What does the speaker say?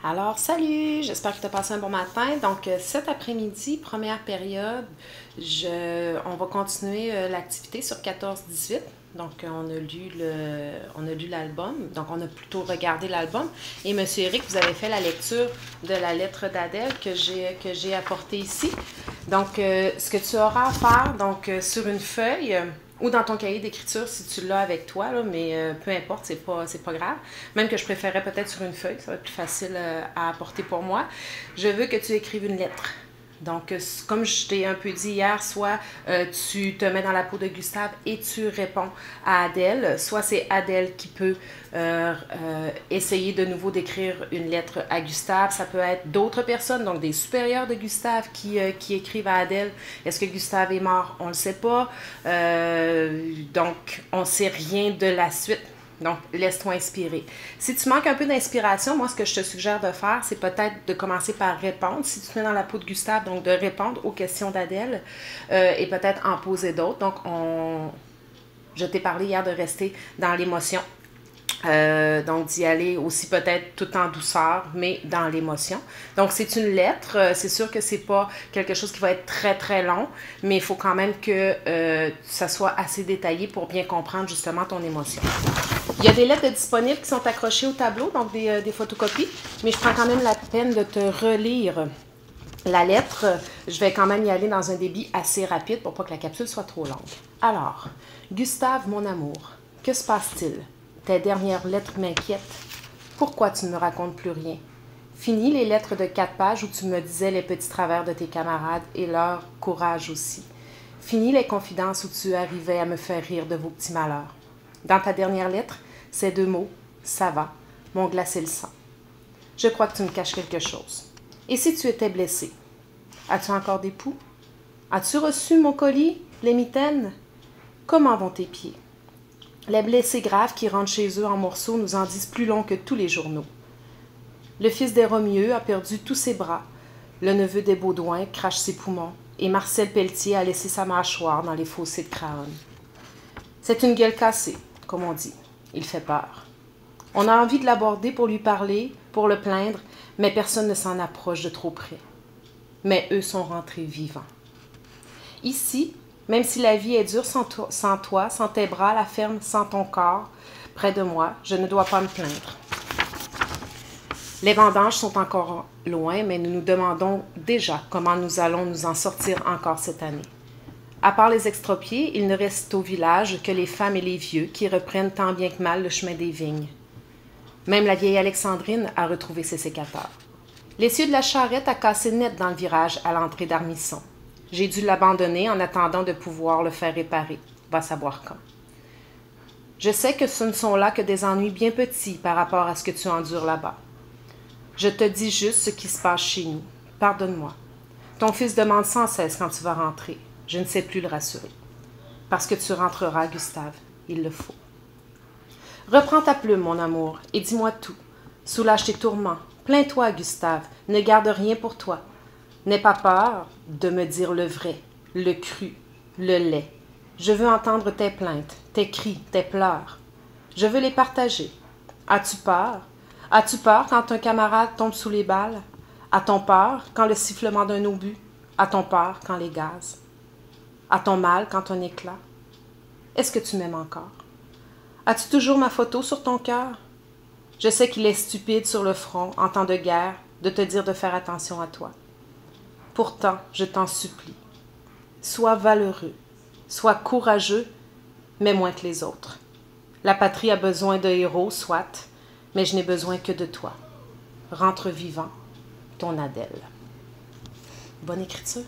Alors, salut! J'espère que tu as passé un bon matin. Donc, cet après-midi, première période, on va continuer l'activité sur 14-18. Donc, on a lu l'album. Donc, on a plutôt regardé l'album. Et M. Eric, vous avez fait la lecture de la lettre d'Adèle que j'ai apportée ici. Donc, ce que tu auras à faire, donc, sur une feuille ou dans ton cahier d'écriture si tu l'as avec toi, là, mais peu importe, c'est pas grave. Même que je préférais peut-être sur une feuille, ça va être plus facile à apporter pour moi. Je veux que tu écrives une lettre. Donc, comme je t'ai un peu dit hier, soit tu te mets dans la peau de Gustave et tu réponds à Adèle, soit c'est Adèle qui peut essayer de nouveau d'écrire une lettre à Gustave. Ça peut être d'autres personnes, donc des supérieurs de Gustave qui écrivent à Adèle. Est-ce que Gustave est mort? On ne le sait pas. Donc, on ne sait rien de la suite. Donc, laisse-toi inspirer. Si tu manques un peu d'inspiration, moi, ce que je te suggère de faire, c'est peut-être de commencer par répondre. Si tu te mets dans la peau de Gustave, donc de répondre aux questions d'Adèle et peut-être en poser d'autres. Donc, je t'ai parlé hier de rester dans l'émotion. Donc, d'y aller aussi peut-être tout en douceur, mais dans l'émotion. Donc, c'est une lettre. C'est sûr que c'est pas quelque chose qui va être très, très long, mais il faut quand même que ça soit assez détaillé pour bien comprendre justement ton émotion. Il y a des lettres disponibles qui sont accrochées au tableau, donc des photocopies, mais je prends quand même la peine de te relire la lettre. Je vais quand même y aller dans un débit assez rapide pour pas que la capsule soit trop longue. Alors, Gustave, mon amour, que se passe-t-il? Tes dernières lettres m'inquiètent. Pourquoi tu ne me racontes plus rien? Fini les lettres de 4 pages où tu me disais les petits travers de tes camarades et leur courage aussi. Fini les confidences où tu arrivais à me faire rire de vos petits malheurs. Dans ta dernière lettre, ces 2 mots, ça va, m'ont glacé le sang. Je crois que tu me caches quelque chose. Et si tu étais blessé? As-tu encore des poux? As-tu reçu mon colis, les mitaines? Comment vont tes pieds? Les blessés graves qui rentrent chez eux en morceaux nous en disent plus long que tous les journaux. Le fils des Romieux a perdu tous ses bras. Le neveu des Baudouin crache ses poumons. Et Marcel Pelletier a laissé sa mâchoire dans les fossés de Craonne. C'est une gueule cassée, comme on dit. Il fait peur. On a envie de l'aborder pour lui parler, pour le plaindre, mais personne ne s'en approche de trop près. Mais eux sont rentrés vivants. Ici, même si la vie est dure sans toi, sans tes bras, la ferme sans ton corps, près de moi, je ne dois pas me plaindre. Les vendanges sont encore loin, mais nous nous demandons déjà comment nous allons nous en sortir encore cette année. À part les extropiés, il ne reste au village que les femmes et les vieux qui reprennent tant bien que mal le chemin des vignes. Même la vieille Alexandrine a retrouvé ses sécateurs. L'essieu de la charrette a cassé net dans le virage à l'entrée d'Armisson. J'ai dû l'abandonner en attendant de pouvoir le faire réparer. Va savoir quand. Je sais que ce ne sont là que des ennuis bien petits par rapport à ce que tu endures là-bas. Je te dis juste ce qui se passe chez nous. Pardonne-moi. Ton fils demande sans cesse quand tu vas rentrer. Je ne sais plus le rassurer. Parce que tu rentreras, Gustave. Il le faut. Reprends ta plume, mon amour, et dis-moi tout. Soulage tes tourments. Plains-toi, Gustave. Ne garde rien pour toi. N'aie pas peur de me dire le vrai, le cru, le laid. Je veux entendre tes plaintes, tes cris, tes pleurs. Je veux les partager. As-tu peur? As-tu peur quand un camarade tombe sous les balles? A-t-on peur quand le sifflement d'un obus? A-t-on peur quand les gaz? A-t-on mal quand un éclat? Est-ce que tu m'aimes encore? As-tu toujours ma photo sur ton cœur? Je sais qu'il est stupide sur le front, en temps de guerre, de te dire de faire attention à toi. Pourtant, je t'en supplie, sois valeureux, sois courageux, mais moins que les autres. La patrie a besoin de héros, soit, mais je n'ai besoin que de toi. Rentre vivant, ton Adèle. Bonne écriture.